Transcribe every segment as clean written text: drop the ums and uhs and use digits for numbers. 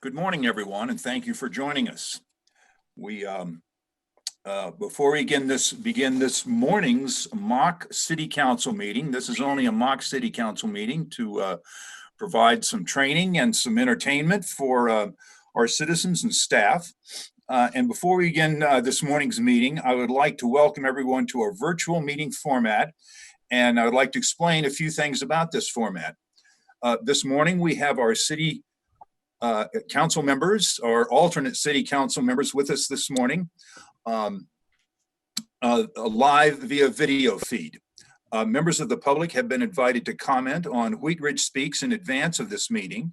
Good morning, everyone, and thank you for joining us. Before we begin this morning's mock city council meeting, this is only a mock city council meeting to provide some training and some entertainment for our citizens and staff. And before we begin this morning's meeting, I would like to welcome everyone to our virtual meeting format. And I would like to explain a few things about this format. This morning, we have our city council members, our alternate city council members with us this morning, live via video feed. Members of the public have been invited to comment on Wheat Ridge Speaks in advance of this meeting,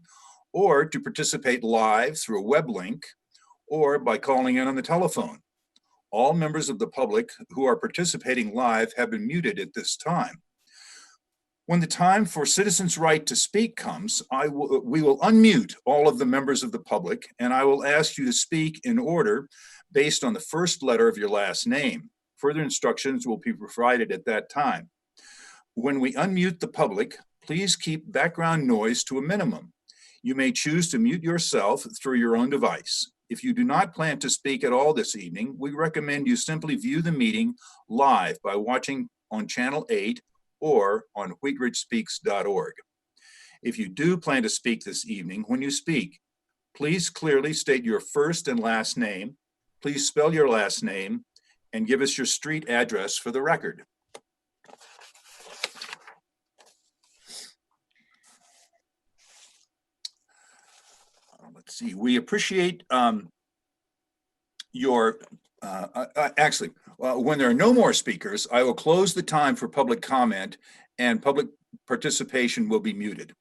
or to participate live through a web link, or by calling in on the telephone. All members of the public who are participating live have been muted at this time. When the time for citizens' right to speak comes, we will unmute all of the members of the public, and I will ask you to speak in order based on the first letter of your last name. Further instructions will be provided at that time. When we unmute the public, please keep background noise to a minimum. You may choose to mute yourself through your own device. If you do not plan to speak at all this evening, we recommend you simply view the meeting live by watching on Channel 8 or on wheatridgespeaks.org. If you do plan to speak this evening, when you speak, please clearly state your first and last name, please spell your last name, and give us your street address for the record. Let's see, we appreciate when there are no more speakers, I will close the time for public comment and public participation will be muted.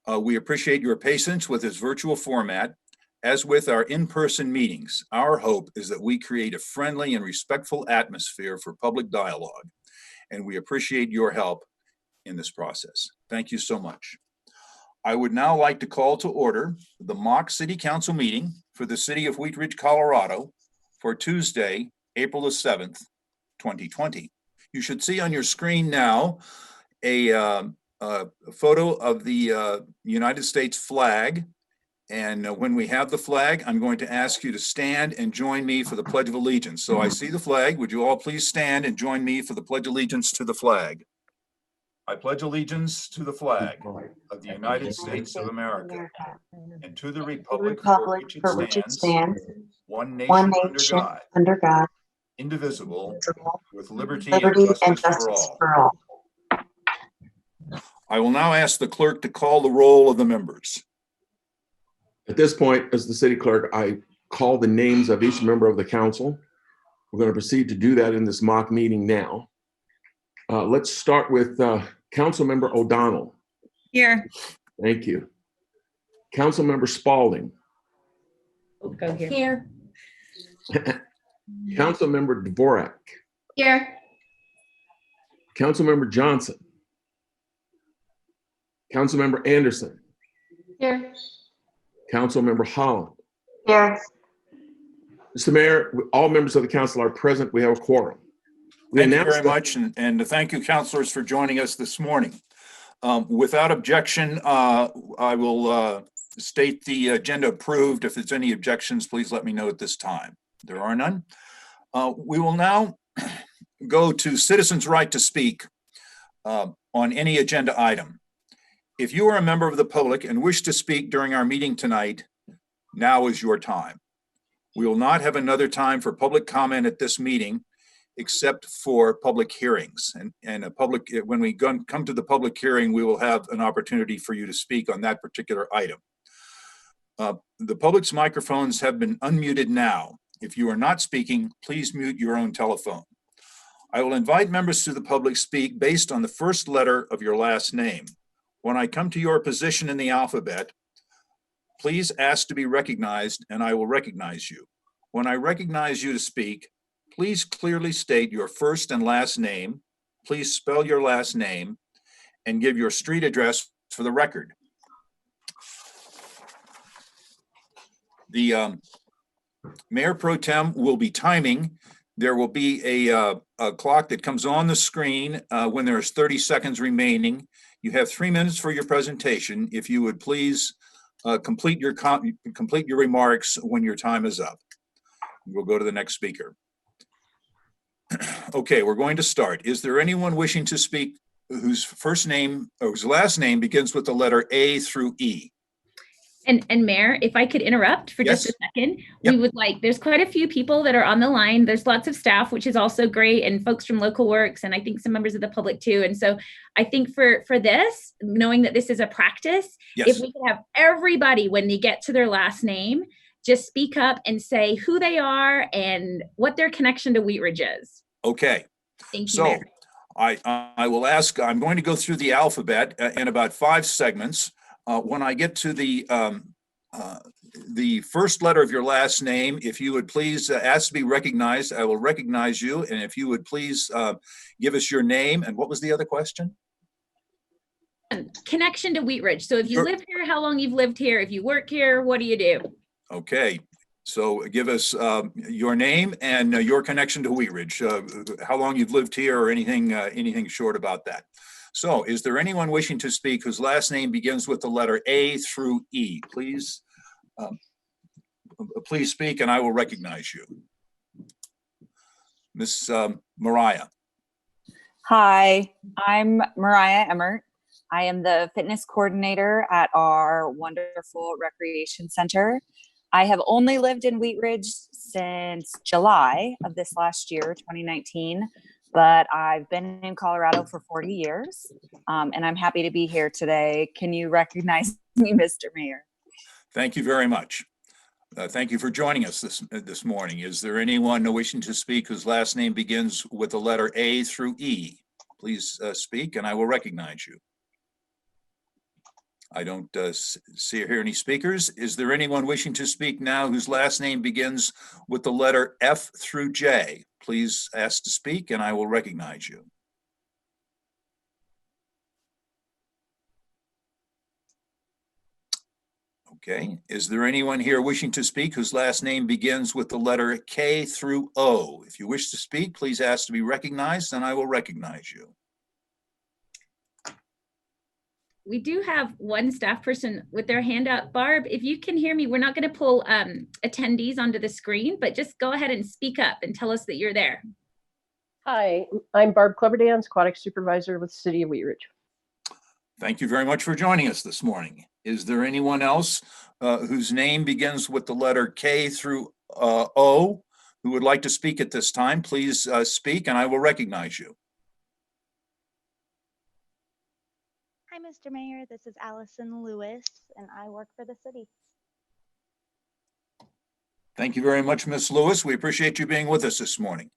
We appreciate your patience with this virtual format. As with our in-person meetings, our hope is that we create a friendly and respectful atmosphere for public dialogue, and we appreciate your help in this process. Thank you so much. I would now like to call to order the mock city council meeting for the city of Wheat Ridge, Colorado for Tuesday, April the 7th, 2020. You should see on your screen now a photo of the United States flag. And when we have the flag, I'm going to ask you to stand and join me for the Pledge of Allegiance. So I see the flag. Would you all please stand and join me for the Pledge of Allegiance to the flag? I pledge allegiance to the flag of the United States of America and to the republic for which it stands, one nation under God, indivisible, with liberty and justice for all. I will now ask the clerk to call the roll of the members. At this point, as the city clerk, I call the names of each member of the council. We're going to proceed to do that in this mock meeting now. Let's start with Councilmember O'Donnell. Here. Thank you. Councilmember Spalding. Go here. Councilmember Dvorak. Here. Councilmember Johnson. Councilmember Anderson. Here. Councilmember Holland. Here. Mr. Mayor, all members of the council are present. We have a quorum. Thank you very much, and thank you, councilors, for joining us this morning. Without objection, I will state the agenda approved. If there's any objections, please let me know at this time. There are none. We will now go to citizens' right to speak on any agenda item. If you are a member of the public and wish to speak during our meeting tonight, now is your time. We will not have another time for public comment at this meeting, except for public hearings. And when we come to the public hearing, we will have an opportunity for you to speak on that particular item. The public's microphones have been unmuted now. If you are not speaking, please mute your own telephone. I will invite members to the public speak based on the first letter of your last name. When I come to your position in the alphabet, please ask to be recognized and I will recognize you. When I recognize you to speak, please clearly state your first and last name, please spell your last name, and give your street address for the record. The Mayor Pro Tem will be timing. There will be a clock that comes on the screen when there's 30 seconds remaining. You have 3 minutes for your presentation. If you would please complete your remarks when your time is up. We'll go to the next speaker. Okay, we're going to start. Is there anyone wishing to speak whose first name or whose last name begins with the letter A through E? And Mayor, if I could interrupt for just a second, Yep. we would like, there's quite a few people that are on the line. There's lots of staff, which is also great, and folks from Local Works, and I think some members of the public too. And so I think for this, knowing that this is a practice, Yes. if we could have everybody, when they get to their last name, just speak up and say who they are and what their connection to Wheat Ridge is. Okay. Thank you, So Mayor. I will ask, I'm going to go through the alphabet in about 5 segments. When I get to the first letter of your last name, if you would please ask to be recognized, I will recognize you. And if you would please give us your name. And what was the other question? Connection to Wheat Ridge. So if you Sure. live here, how long you've lived here? If you work here, what do you do? Okay. So give us your name and your connection to Wheat Ridge, how long you've lived here or anything short about that. So is there anyone wishing to speak whose last name begins with the letter A through E? Please speak and I will recognize you. Miss Mariah. Hi, I'm Mariah Emmert. I am the fitness coordinator at our wonderful recreation center. I have only lived in Wheat Ridge since July of this last year, 2019, but I've been in Colorado for 40 years, and I'm happy to be here today. Can you recognize me, Mr. Mayor? Thank you very much. Thank you for joining us this morning. Is there anyone wishing to speak whose last name begins with the letter A through E? Please speak and I will recognize you. I don't see or hear any speakers. Is there anyone wishing to speak now whose last name begins with the letter F through J? Please ask to speak and I will recognize you. Okay. Is there anyone here wishing to speak whose last name begins with the letter K through O? If you wish to speak, please ask to be recognized and I will recognize you. We do have one staff person with their hand up. Barb, if you can hear me, we're not going to pull attendees onto the screen, but just go ahead and speak up and tell us that you're there. Hi, I'm Barb Cleverdance, Aquatic Supervisor with the City of Wheat Ridge. Thank you very much for joining us this morning. Is there anyone else whose name begins with the letter K through O who would like to speak at this time? Please speak and I will recognize you. Hi, Mr. Mayor. This is Allison Lewis, and I work for the city. Thank you very much, Ms. Lewis. We appreciate you being with us this morning.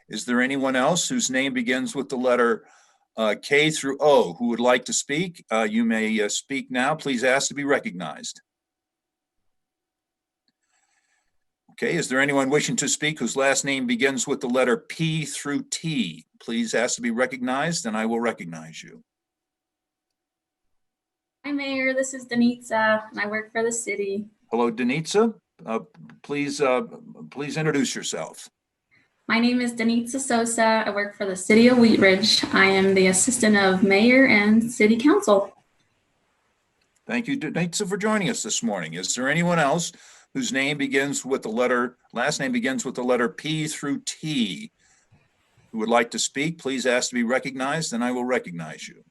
Is there anyone else whose name begins with the letter K through O who would like to speak? You may speak now. Please ask to be recognized. Okay, is there anyone wishing to speak whose last name begins with the letter P through T? Please ask to be recognized and I will recognize you. Hi, Mayor. This is Denitza, and I work for the city. Hello, Denitza. Please introduce yourself. My name is Denitza Sosa. I work for the City of Wheat Ridge. I am the assistant of mayor and city council. Thank you, Denitza, for joining us this morning. Is there anyone else whose name begins with the last name begins with the letter P through T who would like to speak? Please ask to be recognized and I will recognize you.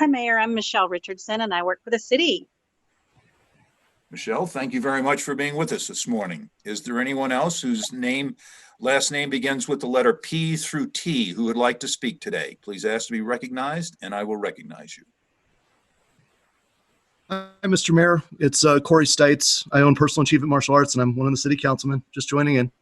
Hi, Mayor. I'm Michelle Richardson, and I work for the city. Michelle, thank you very much for being with us this morning. Is there anyone else whose last name begins with the letter P through T who would like to speak today? Please ask to be recognized and I will recognize you. Hi, Mr. Mayor. It's Corey Stites. I own Personal Achievement Martial Arts, and I'm one of the city councilmen just joining in.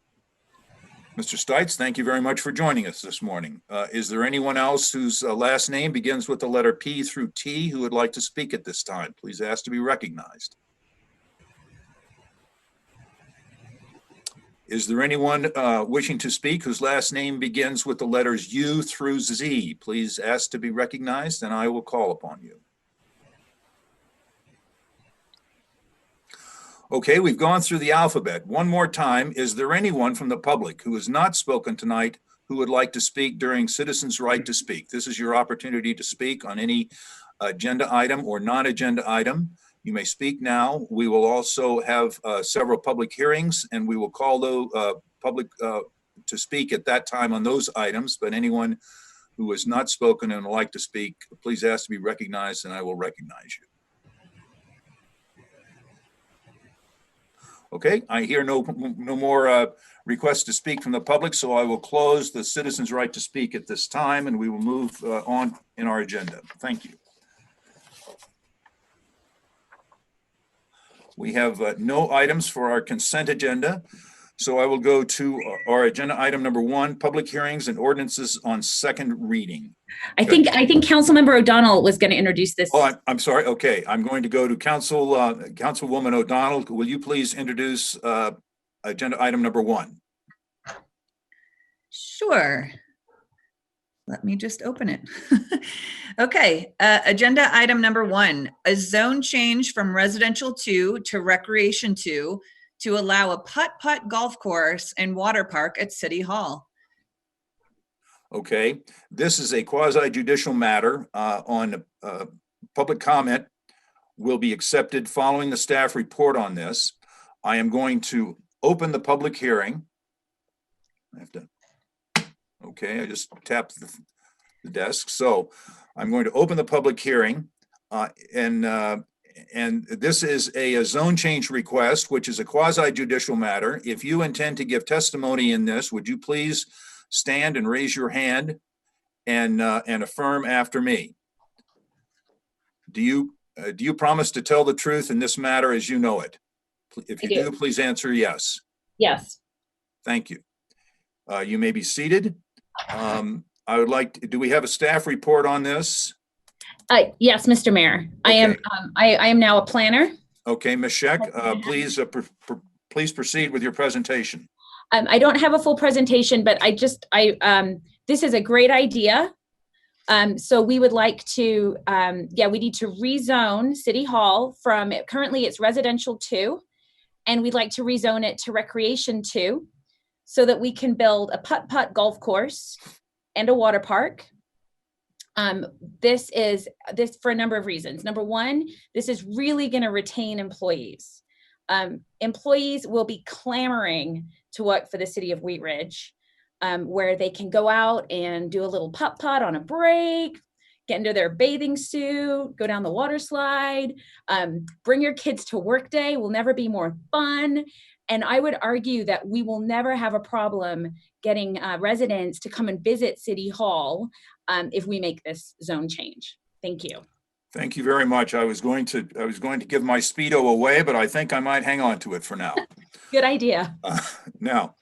Mr. Stites, thank you very much for joining us this morning. Is there anyone else whose last name begins with the letter P through T who would like to speak at this time? Please ask to be recognized. Is there anyone wishing to speak whose last name begins with the letters U through Z? Please ask to be recognized and I will call upon you. Okay, we've gone through the alphabet. One more time, is there anyone from the public who has not spoken tonight who would like to speak during Citizens' Right to Speak? This is your opportunity to speak on any agenda item or non-agenda item. You may speak now. We will also have several public hearings, and we will call the public to speak at that time on those items. But anyone who has not spoken and would like to speak, please ask to be recognized, and I will recognize you. Okay, I hear no more requests to speak from the public, so I will close the citizens' right to speak at this time, and we will move on in our agenda. Thank you. We have no items for our consent agenda, so I will go to our agenda item number 1, public hearings and ordinances on second reading. I think Councilmember O'Donnell was going to introduce this. Oh, I'm sorry. Okay, I'm going to go to Councilwoman O'Donnell. Will you please introduce agenda item number 1? Sure. Let me just open it. Okay, agenda item number 1, a zone change from residential 2 to recreation 2 to allow a putt-putt golf course and water park at City Hall. Okay, this is a quasi judicial matter on public comment will be accepted following the staff report on this. I am going to open the public hearing. Okay, I just tapped the desk. So I'm going to open the public hearing and this is a zone change request, which is a quasi judicial matter. If you intend to give testimony in this, would you please stand and raise your hand and affirm after me? Do you promise to tell the truth in this matter as you know it? If you do, please answer yes. Yes. Thank you. You may be seated. I would like do we have a staff report on this? Yes, Mr. Mayor. Okay. I am now a planner. Okay, Ms. Scheck, please proceed with your presentation. I don't have a full presentation, but this is a great idea. So we would like to, we need to rezone City Hall from, currently it's residential 2, and we'd like to rezone it to recreation 2 so that we can build a putt-putt golf course and a water park. This for a number of reasons. Number 1, this is really going to retain employees. Employees will be clamoring to work for the city of Wheat Ridge, where they can go out and do a little putt-putt on a break, get into their bathing suit, go down the water slide, bring your kids to work day will never be more fun. And I would argue that we will never have a problem getting residents to come and visit City Hall if we make this zone change. Thank you. Thank you very much. I was going to give my Speedo away, but I think I might hang on to it for now. Good idea. Now,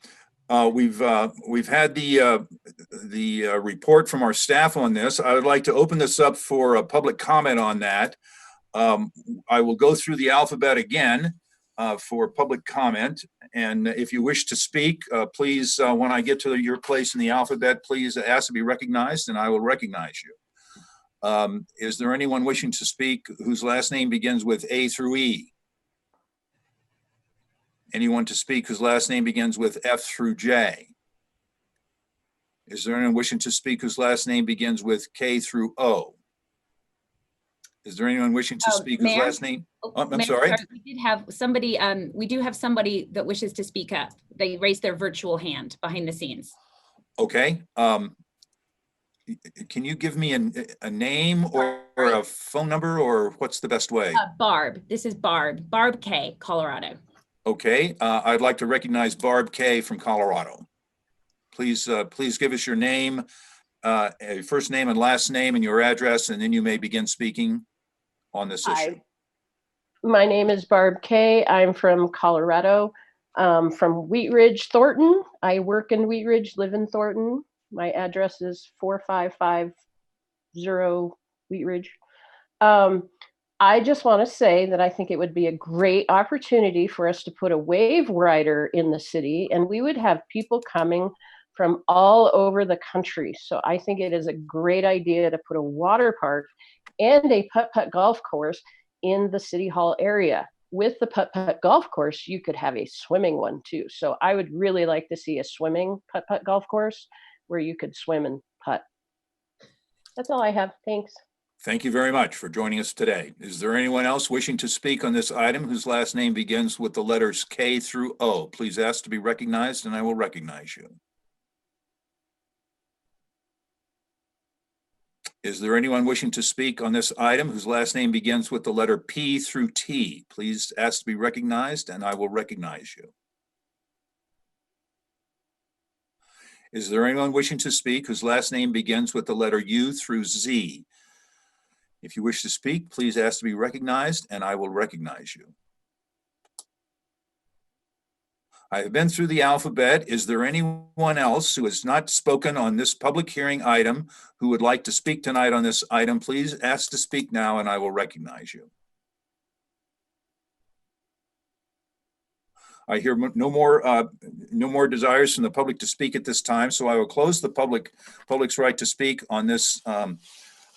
we've had the report from our staff on this. I would like to open this up for a public comment on that. I will go through the alphabet again for public comment. And if you wish to speak, please, when I get to your place in the alphabet, please ask to be recognized and I will recognize you. Is there anyone wishing to speak whose last name begins with A through E? Anyone to speak whose last name begins with F through J? Is there anyone wishing to speak whose last name begins with K through O? Is there anyone wishing to speak whose Mayor? last name? Oh, I'm Mayor, sorry. we did have somebody, we do have somebody that wishes to speak up. They raised their virtual hand behind the scenes. Okay. Can you give me a name or a phone number, or what's the best way? Barb, this is Barb K, Colorado. Okay, I'd like to recognize Barb K from Colorado. Please give us your name, first name and last name and your address, and then you may begin speaking on this issue. My name is Barb Kay. I'm from Colorado, from Wheat Ridge, Thornton. I work in Wheat Ridge, live in Thornton. My address is 4550 Wheat Ridge. I just want to say that I think it would be a great opportunity for us to put a wave rider in the city, and we would have people coming from all over the country. So I think it is a great idea to put a water park and a putt-putt golf course in the City Hall area. With the putt-putt golf course, you could have a swimming one too. So I would really like to see a swimming putt-putt golf course where you could swim and putt. That's all I have. Thanks. Thank you very much for joining us today. Is there anyone else wishing to speak on this item whose last name begins with the letters K through O? Please ask to be recognized and I will recognize you. Is there anyone wishing to speak on this item whose last name begins with the letter P through T? Please ask to be recognized and I will recognize you. Is there anyone wishing to speak whose last name begins with the letter U through Z? If you wish to speak, please ask to be recognized and I will recognize you. I have been through the alphabet. Is there anyone else who has not spoken on this public hearing item who would like to speak tonight on this item? Please ask to speak now and I will recognize you. I hear no more desires from the public to speak at this time, so I will close the public's right to speak on this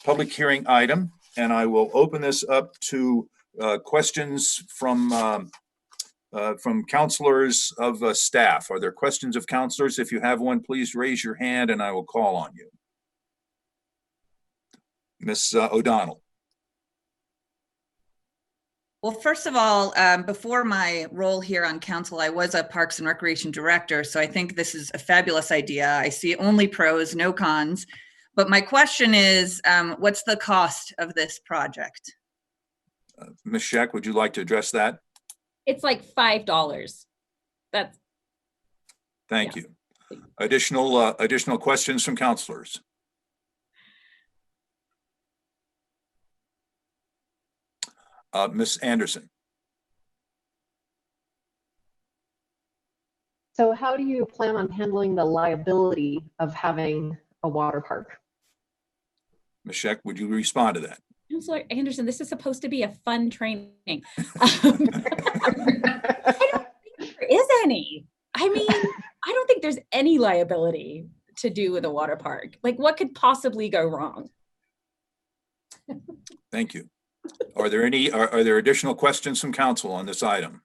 public hearing item, and I will open this up to questions from counselors of staff. Are there questions of counselors? If you have one, please raise your hand and I will call on you. Ms. O'Donnell. Well, first of all, before my role here on council, I was a Parks and Recreation Director, so I think this is a fabulous idea. I see only pros, no cons. But my question is, what's the cost of this project? Ms. Scheck, would you like to address that? It's like $5. That's. Thank you. Additional questions from counselors? Ms. Anderson. So how do you plan on handling the liability of having a water park? Ms. Scheck, would you respond to that? Counselor Anderson, this is supposed to be a fun training. I don't think there is any. I mean, I don't think there's any liability to do with a water park. Like, what could possibly go wrong? Thank you. Are there are there additional questions from council on this item?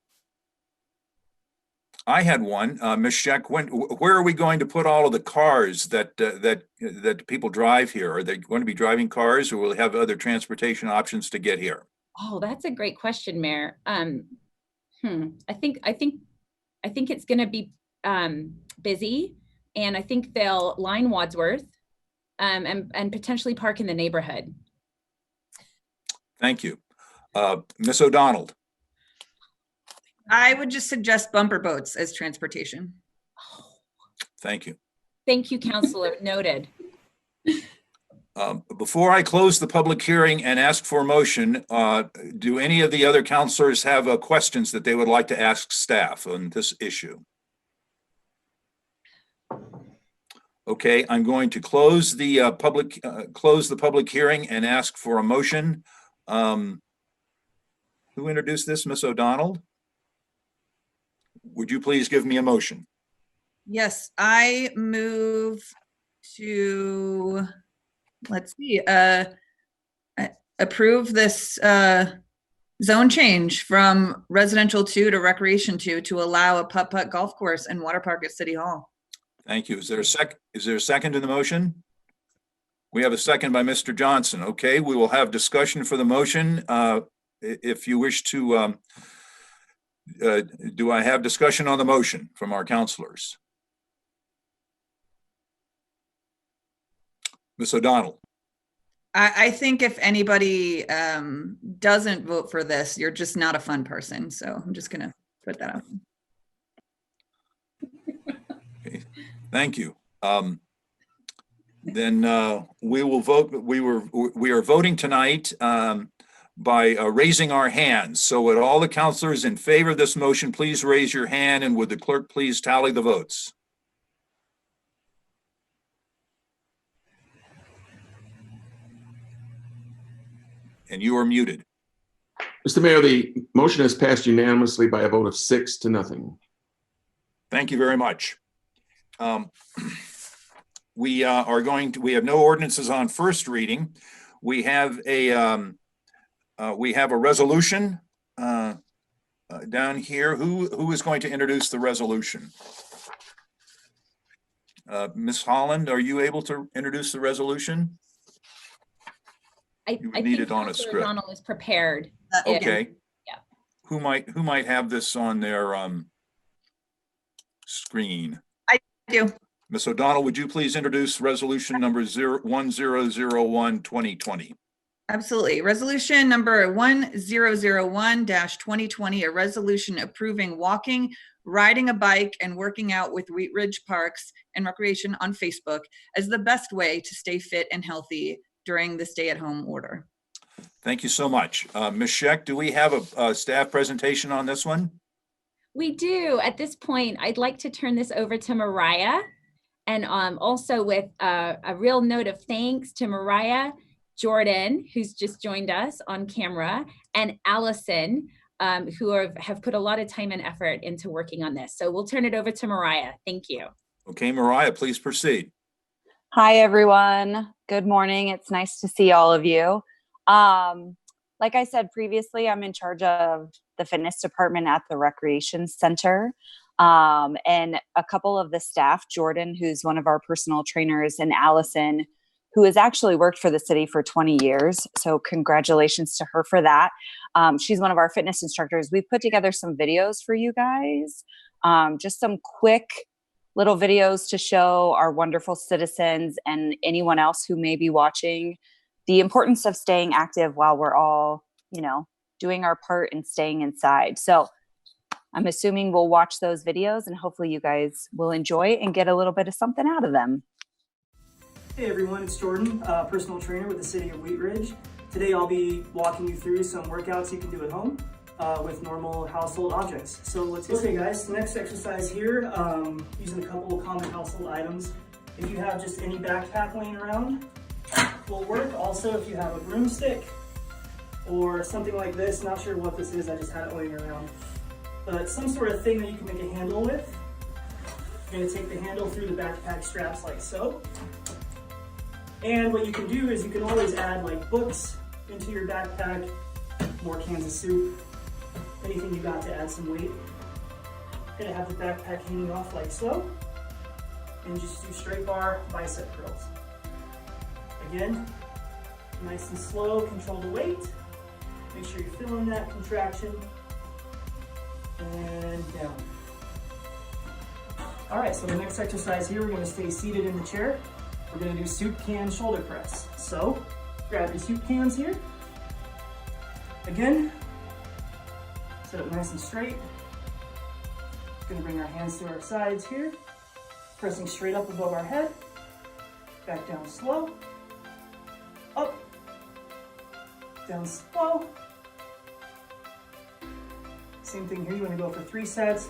I had one, Ms. Scheck. Where are we going to put all of the cars that people drive here? Are they going to be driving cars, or will they have other transportation options to get here? Oh, that's a great question, Mayor. I think it's going to be busy, and I think they'll line Wadsworth and potentially park in the neighborhood. Thank you. Ms. O'Donnell. I would just suggest bumper boats as transportation. Thank you. Thank you, Counselor. Noted. Before I close the public hearing and ask for a motion, do any of the other counselors have questions that they would like to ask staff on this issue? Okay, I'm going to close the public hearing and ask for a motion. Who introduced this, Ms. O'Donnell? Would you please give me a motion? Yes, I move to, let's see, approve this zone change from residential 2 to recreation 2 to allow a putt-putt golf course and water park at City Hall. Thank you. Is there a second to the motion? We have a second by Mr. Johnson. Okay, we will have discussion for the motion. If you wish to, do I have discussion on the motion from our counselors? Ms. O'Donnell. I think if anybody doesn't vote for this, you're just not a fun person. So I'm just gonna put that out. Okay, thank you. Then we will vote. We are voting tonight by raising our hands. So would all the counselors in favor of this motion please raise your hand, and would the clerk please tally the votes? And you are muted. Mr. Mayor, the motion has passed unanimously by a vote of 6-0. Thank you very much. We have no ordinances on first reading. We have a resolution down here. Who is going to introduce the resolution? Ms. Holland, are you able to introduce the resolution? You I need think it on a Counselor script. O'Donnell is prepared. Okay. Yeah. Who might have this on their screen? I do. Ms. O'Donnell, would you please introduce resolution number 1001-2020? Absolutely. Resolution number 1001-2020, a resolution approving walking, riding a bike, and working out with Wheat Ridge Parks and Recreation on Facebook as the best way to stay fit and healthy during the stay-at-home order. Thank you so much. Ms. Scheck, do we have a staff presentation on this one? We do. At this point, I'd like to turn this over to Mariah. And also with a real note of thanks to Mariah, Jordan, who's just joined us on camera, and Allison, who have put a lot of time and effort into working on this. So we'll turn it over to Mariah. Thank you. Okay, Mariah, please proceed. Hi, everyone. Good morning. It's nice to see all of you. Like I said previously, I'm in charge of the fitness department at the Recreation Center. And a couple of the staff, Jordan, who's one of our personal trainers, and Allison, who has actually worked for the city for 20 years. So congratulations to her for that. She's one of our fitness instructors. We put together some videos for you guys, just some quick little videos to show our wonderful citizens and anyone else who may be watching the importance of staying active while we're all, doing our part and staying inside. So I'm assuming we'll watch those videos and hopefully you guys will enjoy it and get a little bit of something out of them. Hey everyone, it's Jordan, personal trainer with the City of Wheat Ridge. Today I'll be walking you through some workouts you can do at home with normal household objects. So let's get started. Okay guys, the next exercise here, using a couple of common household items. If you have just any backpack laying around, will work. Also, if you have a broomstick or something like this, not sure what this is, I just had it laying around. But some sort of thing that you can make a handle with. You're gonna take the handle through the backpack straps like so. And what you can do is you can always add like books into your backpack, more cans of soup, anything you got to add some weight. You're gonna have the backpack hanging off like so. And just do straight bar bicep curls. Again, nice and slow, control the weight. Make sure you're feeling that contraction. And down. All right, so the next exercise here, we're gonna stay seated in the chair. We're gonna do soup can shoulder press. So, grab your soup cans here. Again, set up nice and straight. Gonna bring our hands to our sides here. Pressing straight up above our head. Back down slow. Up. Down slow. Same thing here, you wanna go for 3 sets,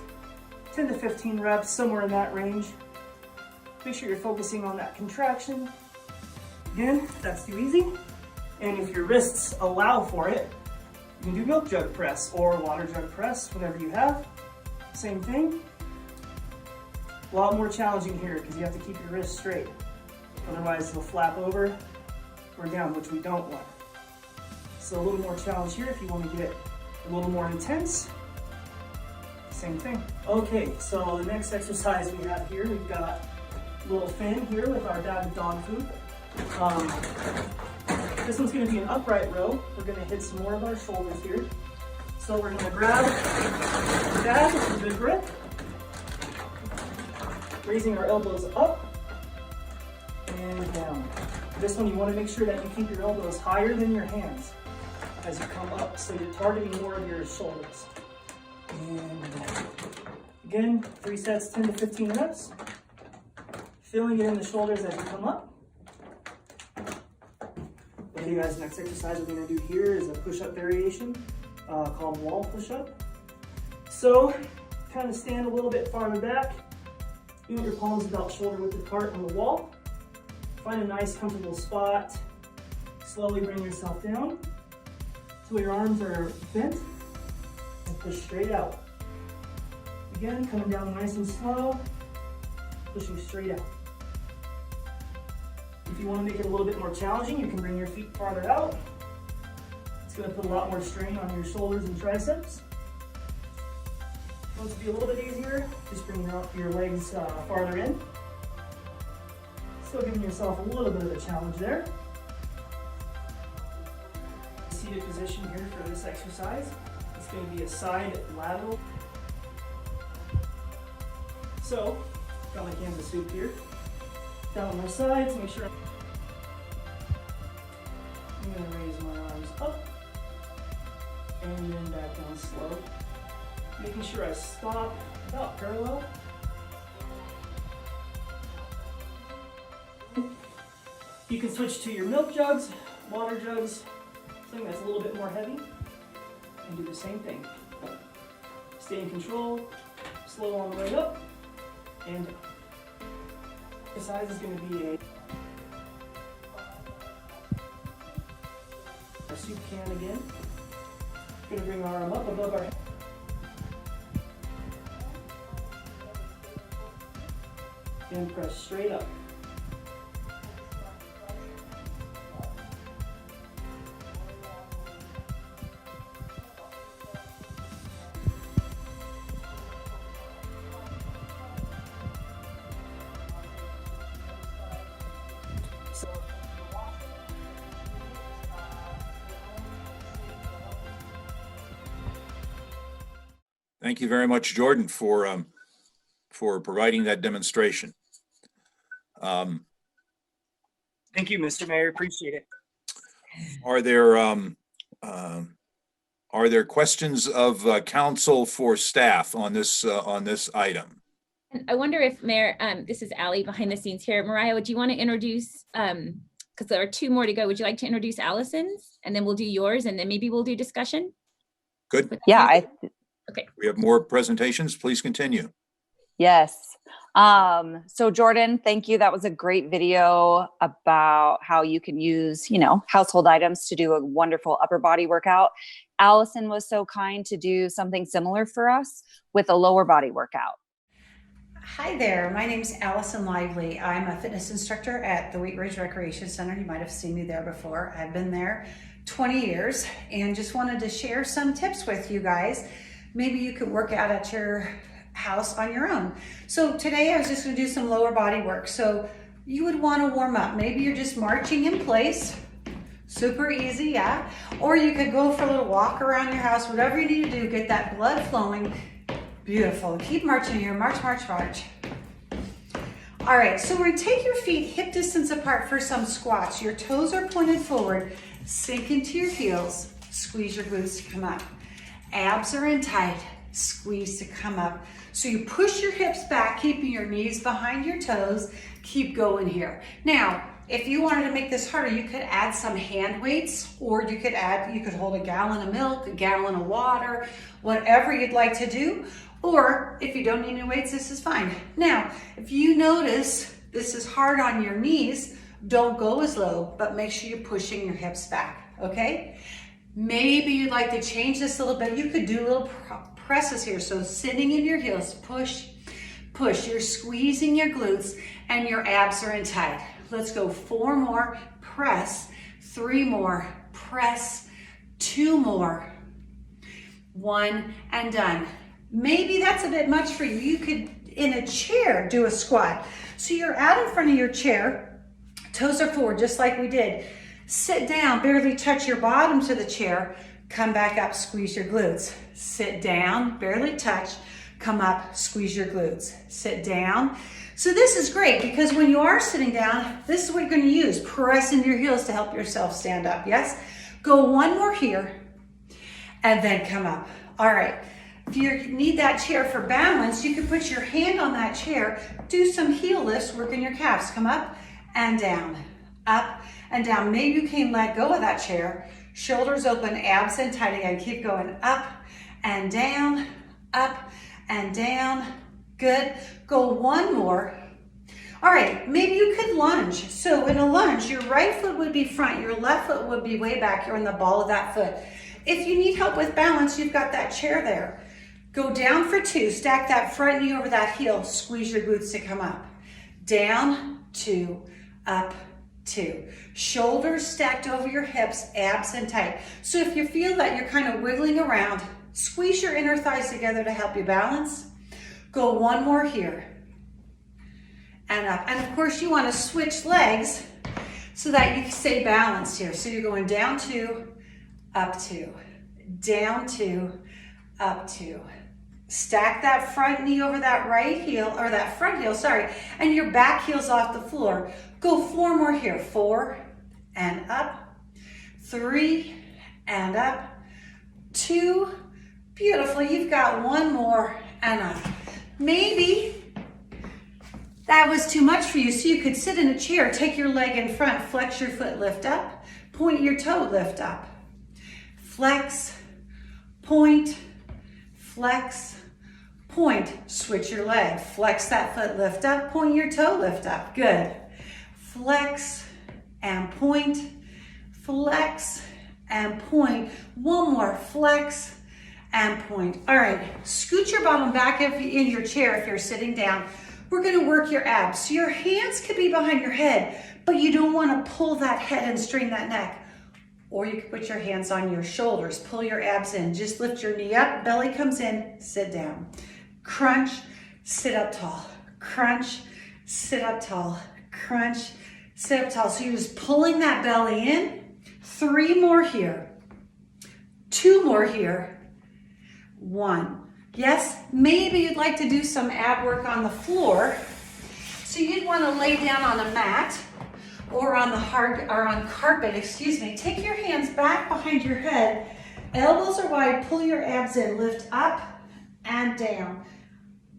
10 to 15 reps, somewhere in that range. Make sure you're focusing on that contraction. Again, if that's too easy. And if your wrists allow for it, you can do milk jug press or water jug press, whatever you have. Same thing. A lot more challenging here because you have to keep your wrists straight. Otherwise they'll flap over or down, which we don't want. So a little more challenge here if you want to get a little more intense. Same thing. Okay, so the next exercise we have here, we've got a little fan here with our bag of dog food. This one's gonna be an upright row. We're gonna hit some more of our shoulders here. So we're gonna grab the bag with a good grip, raising our elbows up and down. This one you wanna make sure that you keep your elbows higher than your hands as you come up, so you're targeting more of your shoulders. And down. Again, 3 sets, 10 to 15 reps. Feeling it in the shoulders as you come up. Okay guys, next exercise we're gonna do here is a push-up variation called wall push-up. So, kind of stand a little bit farther back. You want your palms about shoulder width apart on the wall. Find a nice comfortable spot. Slowly bring yourself down till your arms are bent and push straight out. Again, coming down nice and slow, pushing straight out. If you want to make it a little bit more challenging, you can bring your feet farther out. It's going to put a lot more strain on your shoulders and triceps. If you want it to be a little bit easier, just bring your legs farther in. Still giving yourself a little bit of a challenge there. seated position here for this exercise. It's going to be a side lateral. So, got my cans of soup here. Down my sides, make sure I'm going to raise my arms up and then back down slow. Making sure I stop about parallel. You can switch to your milk jugs, water jugs, something that's a little bit more heavy, and do the same thing. Stay in control, slow on the way up, and the size is going to be a soup can again. Going to bring our arm up above our head. And press straight up. Thank you very much, Jordan, for providing that demonstration. Thank you, Mr. Mayor. Appreciate it. Are there questions of council for staff on this item? And I wonder if Mayor, this is Allie behind the scenes here. Mariah, would you want to introduce, because there are two more to go. Would you like to introduce Allison's and then we'll do yours and then maybe we'll do discussion? Good. Yeah, Okay. We have more presentations. Please continue. yes. So Jordan, thank you. That was a great video about how you can use, household items to do a wonderful upper body workout. Allison was so kind to do something similar for us with a lower body workout. Hi there, my name is Allison Lively. I'm a fitness instructor at the Wheat Ridge Recreation Center. You might have seen me there before. I've been there 20 years and just wanted to share some tips with you guys. Maybe you could work out at your house on your own. So today I was just going to do some lower body work. So you would want to warm up. Maybe you're just marching in place. Super easy, yeah. Or you could go for a little walk around your house, whatever you need to do, get that blood flowing. Beautiful. Keep marching here. March, march, march. All right, so we're going to take your feet hip distance apart for some squats. Your toes are pointed forward. Sink into your heels. Squeeze your glutes to come up. Abs are in tight. Squeeze to come up. So you push your hips back, keeping your knees behind your toes. Keep going here. Now, if you wanted to make this harder, you could add some hand weights, or you could hold a gallon of milk, a gallon of water, whatever you'd like to do. Or if you don't need any weights, this is fine. Now, if you notice this is hard on your knees, don't go as low, but make sure you're pushing your hips back, okay? Maybe you'd like to change this a little bit. You could do little presses here. So sitting in your heels, push, push. You're squeezing your glutes and your abs are in tight. Let's go 4 more, press, 3 more, press, 2 more, 1 and done. Maybe that's a bit much for you. You could, in a chair, do a squat. So you're out in front of your chair, toes are forward, just like we did. Sit down, barely touch your bottom to the chair, come back up, squeeze your glutes. Sit down, barely touch, come up, squeeze your glutes. Sit down. So this is great because when you are sitting down, this is what you're going to use. Press into your heels to help yourself stand up, yes? Go 1 more here and then come up. All right. If you need that chair for balance, you can put your hand on that chair, do some heel lifts, working your calves. Come up and down, up and down. Maybe you can let go of that chair. Shoulders open, abs in tight again. Keep going up and down, up and down. Good. Go 1 more. All right, maybe you could lunge. So in a lunge, your right foot would be front, your left foot would be way back here on the ball of that foot. If you need help with balance, you've got that chair there. Go down for 2, stack that front knee over that heel, squeeze your glutes to come up. Down, 2, up, 2. Shoulders stacked over your hips, abs in tight. So if you feel that you're kind of wiggling around, squeeze your inner thighs together to help you balance. Go 1 more here and up. And of course you want to switch legs so that you stay balanced here. So you're going down 2, up 2, down 2, up 2. Stack that front knee over that right heel, or that front heel, sorry, and your back heel's off the floor. Go 4 more here. 4 and up, 3 and up, 2, beautiful. You've got 1 more and up. Maybe that was too much for you, so you could sit in a chair, take your leg in front, flex your foot, lift up, point your toe, lift up. Flex, point, flex, point, switch your leg, flex that foot, lift up, point your toe, lift up. Good. Flex and point, flex and point. 1 more, flex and point. All right, scoot your bottom back in your chair if you're sitting down. We're gonna work your abs. So your hands could be behind your head, but you don't wanna pull that head and strain that neck. Or you can put your hands on your shoulders, pull your abs in. Just lift your knee up, belly comes in, sit down. Crunch, sit up tall. Crunch, sit up tall. Crunch, sit up tall. So you're just pulling that belly in. 3 more here. 2 more here. 1. Yes, maybe you'd like to do some ab work on the floor. So you'd want to lay down on a mat or on carpet, excuse me. Take your hands back behind your head. Elbows are wide, pull your abs in, lift up and down.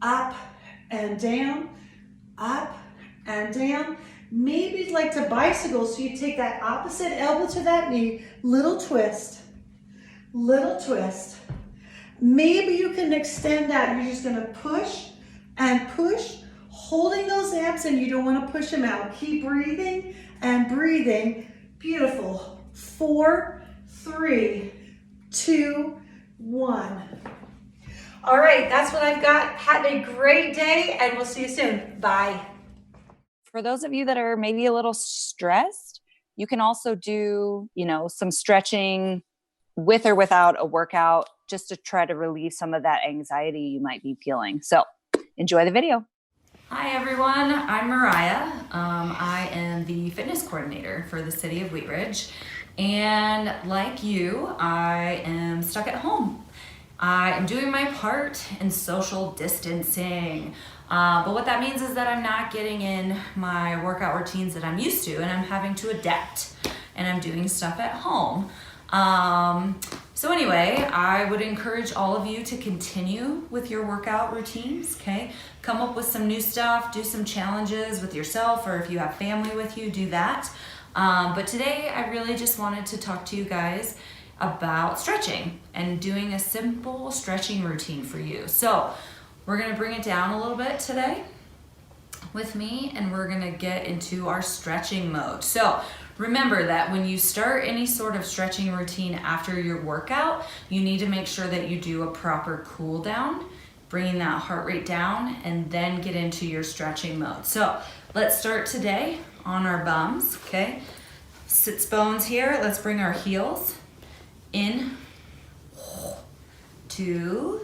Up and down, up and down. Maybe you'd like to bicycle, so you take that opposite elbow to that knee, little twist, little twist. Maybe you can extend that. You're just gonna push and push, holding those abs, and you don't wanna push them out. Keep breathing and breathing. Beautiful. 4, 3, 2, 1. All right, that's what I've got. Have a great day, and we'll see you soon. Bye. For those of you that are maybe a little stressed, you can also do, some stretching with or without a workout, just to try to relieve some of that anxiety you might be feeling. So enjoy the video. Hi everyone, I'm Mariah. I am the fitness coordinator for the city of Wheat Ridge. And like you, I am stuck at home. I am doing my part in social distancing. But what that means is that I'm not getting in my workout routines that I'm used to, and I'm having to adapt, and I'm doing stuff at home. So anyway, I would encourage all of you to continue with your workout routines, okay? Come up with some new stuff, do some challenges with yourself, or if you have family with you, do that. But today I really just wanted to talk to you guys about stretching and doing a simple stretching routine for you. So we're gonna bring it down a little bit today with me, and we're gonna get into our stretching mode. So remember that when you start any sort of stretching routine after your workout, you need to make sure that you do a proper cool down, bringing that heart rate down, and then get into your stretching mode. So let's start today on our bums, okay? Sits bones here. Let's bring our heels in to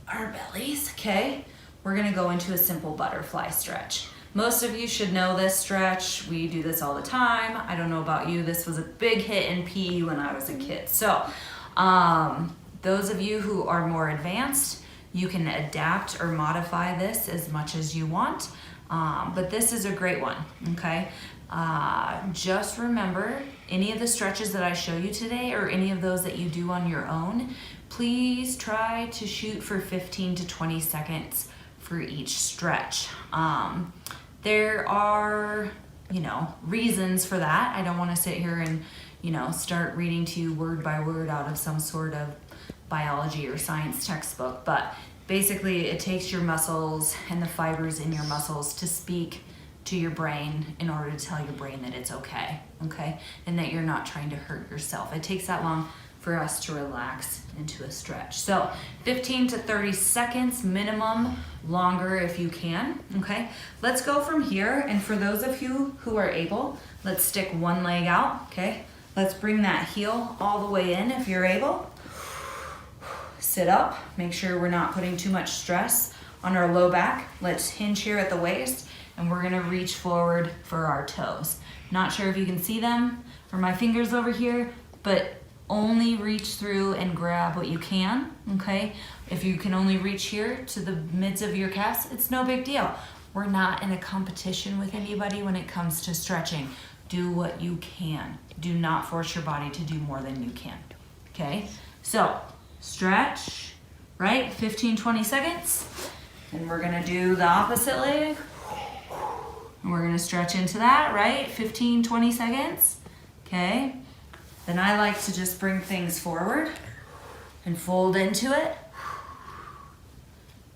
our bellies, okay? We're gonna go into a simple butterfly stretch. Most of you should know this stretch. We do this all the time. I don't know about you. This was a big hit in PE when I was a kid. So those of you who are more advanced, you can adapt or modify this as much as you want. But this is a great one, okay? Just remember, any of the stretches that I show you today, or any of those that you do on your own, please try to shoot for 15 to 20 seconds for each stretch. There are, reasons for that. I don't want to sit here and, start reading to you word by word out of some sort of biology or science textbook, but basically it takes your muscles and the fibers in your muscles to speak to your brain in order to tell your brain that it's okay, and that you're not trying to hurt yourself. It takes that long for us to relax into a stretch. So 15 to 30 seconds minimum, longer if you can, okay? Let's go from here, and for those of you who are able, let's stick one leg out, okay? Let's bring that heel all the way in if you're able. Sit up, make sure we're not putting too much stress on our low back. Let's hinge here at the waist, and we're gonna reach forward for our toes. Not sure if you can see them or my fingers over here, but only reach through and grab what you can, okay? If you can only reach here to the mids of your calves, it's no big deal. We're not in a competition with anybody when it comes to stretching. Do what you can. Do not force your body to do more than you can, okay? So stretch, right? 15, 20 seconds. And we're gonna do the opposite leg. And we're gonna stretch into that, right? 15, 20 seconds, okay? Then I like to just bring things forward and fold into it.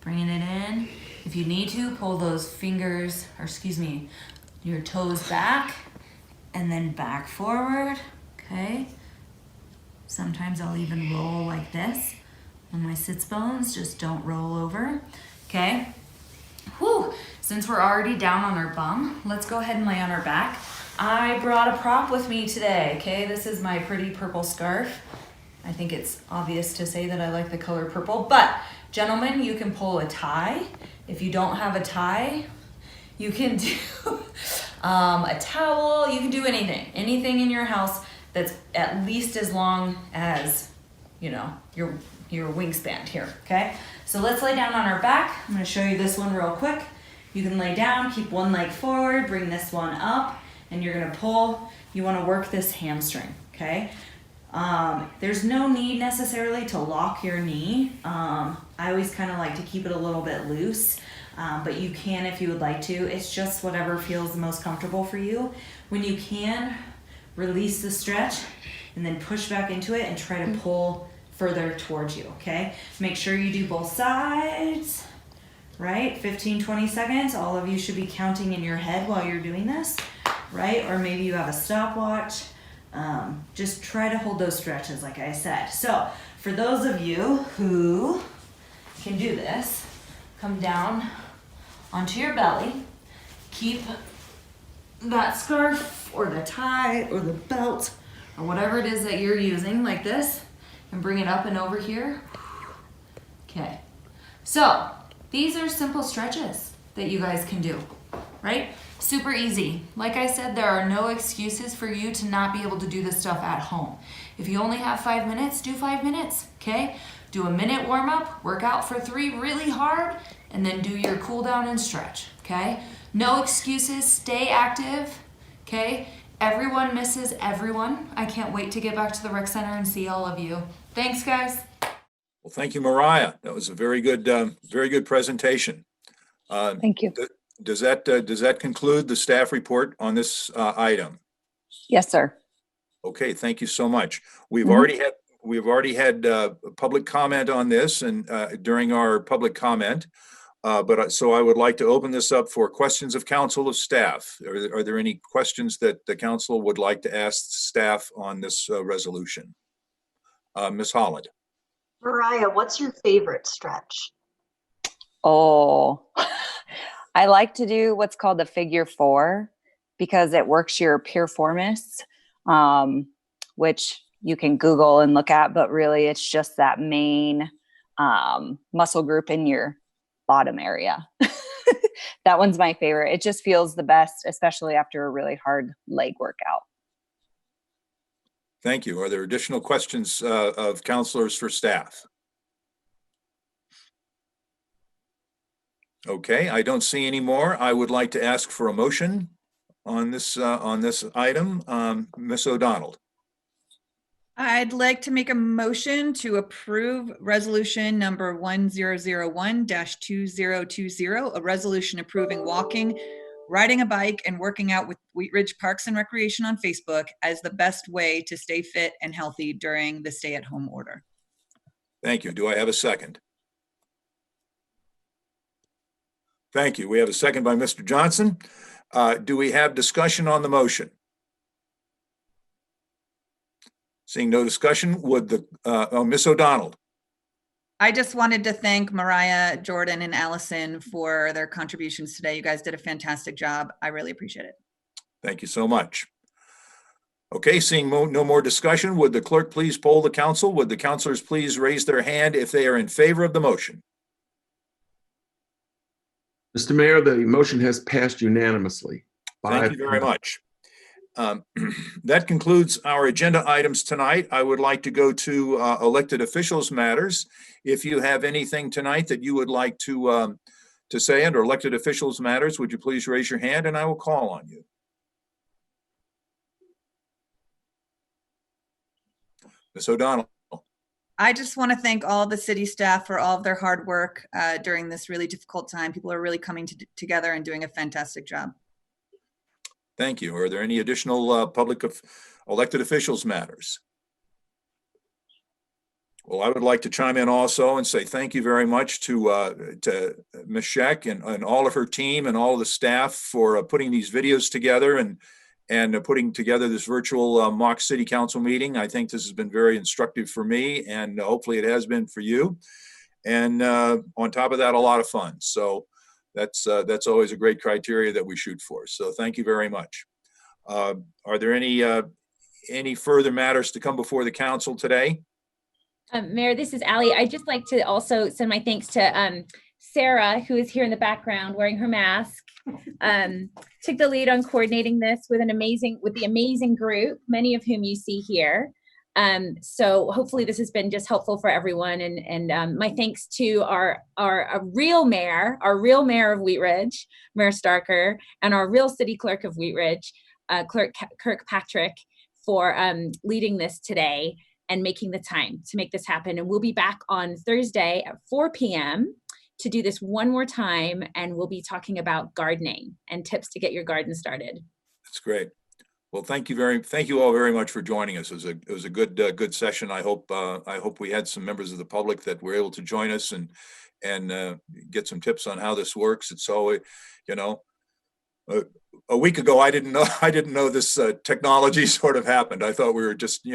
Bringing it in. If you need to, pull those fingers, or excuse me, your toes back and then back forward, okay? Sometimes I'll even roll like this on my sits bones, just don't roll over, okay? Whew, since we're already down on our bum, let's go ahead and lay on our back. I brought a prop with me today, okay? This is my pretty purple scarf. I think it's obvious to say that I like the color purple, but gentlemen, you can pull a tie. If you don't have a tie, you can do a towel, you can do anything in your house that's at least as long as, you know, your wingspan here, okay? So let's lay down on our back. I'm gonna show you this one real quick. You can lay down, keep one leg forward, bring this one up, and you're gonna pull. You wanna work this hamstring, okay? There's no need necessarily to lock your knee. I always kind of like to keep it a little bit loose, but you can if you would like to. It's just whatever feels the most comfortable for you. When you can, release the stretch and then push back into it and try to pull further towards you, okay? Make sure you do both sides, right? 15, 20 seconds. All of you should be counting in your head while you're doing this, right? Or maybe you have a stopwatch. Just try to hold those stretches, like I said. So for those of you who can do this, come down onto your belly, keep that scarf or the tie or the belt or whatever it is that you're using like this, and bring it up and over here. Okay, so these are simple stretches that you guys can do, right? Super easy. Like I said, there are no excuses for you to not be able to do this stuff at home. If you only have 5 minutes, do 5 minutes, okay? Do a minute warm up, work out for 3 really hard, and then do your cool down and stretch, okay? No excuses, stay active, okay? Everyone misses everyone. I can't wait to get back to the rec center and see all of you. Thanks, guys. Well, thank you, Mariah. That was a very good presentation. Thank you. Does that conclude the staff report on this item? Yes, sir. Okay, thank you so much. We've already had public comment on this and during our public comment. So I would like to open this up for questions of council of staff. Are there any questions that the council would like to ask staff on this resolution? Ms. Holland. Mariah, what's your favorite stretch? Oh, I like to do what's called the figure 4 because it works your piriformis, which you can Google and look at, but really it's just that main muscle group in your bottom area. That one's my favorite. It just feels the best, especially after a really hard leg workout. Thank you. Are there additional questions of counselors for staff? Okay, I don't see any more. I would like to ask for a motion on this item. Ms. O'Donnell. I'd like to make a motion to approve resolution number 1001-2020, a resolution approving walking, riding a bike, and working out with Wheat Ridge Parks and Recreation on Facebook as the best way to stay fit and healthy during the stay-at-home order. Thank you. Do I have a second? Thank you. We have a second by Mr. Johnson. Do we have discussion on the motion? Seeing no discussion, would Ms. O'Donnell? I just wanted to thank Mariah, Jordan, and Allison for their contributions today. You guys did a fantastic job. I really appreciate it. Thank you so much. Okay, seeing no more discussion, would the clerk please poll the council? Would the councilors please raise their hand if they are in favor of the motion? Mr. Mayor, the motion has passed unanimously. Thank you very much. That concludes our agenda items tonight. I would like to go to elected officials matters. If you have anything tonight that you would like to say under elected officials matters, would you please raise your hand and I will call on you. Ms. O'Donnell. I just want to thank all the city staff for all of their hard work during this really difficult time. People are really coming together and doing a fantastic job. Thank you. Are there any additional public elected officials matters? Well, I would like to chime in also and say thank you very much to Ms. Scheck and all of her team and all of the staff for putting these videos together and putting together this virtual mock city council meeting. I think this has been very instructive for me, and hopefully it has been for you. And on top of that, a lot of fun. So that's always a great criteria that we shoot for. So thank you very much. Are there any further matters to come before the council today? Mayor, this is Allie. I'd just like to also send my thanks to Sarah, who is here in the background wearing her mask. Took the lead on coordinating this with the amazing group, many of whom you see here. So hopefully this has been just helpful for everyone. And my thanks to our real mayor of Wheat Ridge, Mayor Starker, and our real city clerk of Wheat Ridge, Clerk Kirkpatrick, for leading this today and making the time to make this happen. And we'll be back on Thursday at 4 p.m. to do this one more time, and we'll be talking about gardening and tips to get your garden started. That's great. Well, thank you all very much for joining us. It was a good session. I hope we had some members of the public that were able to join us and get some tips on how this works. It's always, a week ago I didn't know this technology sort of happened. I thought we were just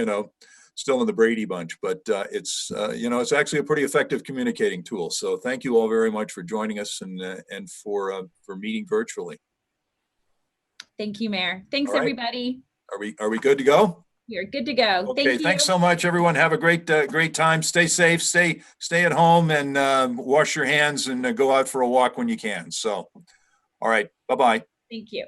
still in the Brady Bunch, but it's actually a pretty effective communicating tool. So thank you all very much for joining us and for meeting virtually. Thank you, Mayor. Thanks, All right. everybody. Are we good to go? You're good to go. Okay, Thank you. thanks so much, everyone. Have a great time. Stay safe, stay at home, and wash your hands and go out for a walk when you can. So, all right, bye-bye. Thank you.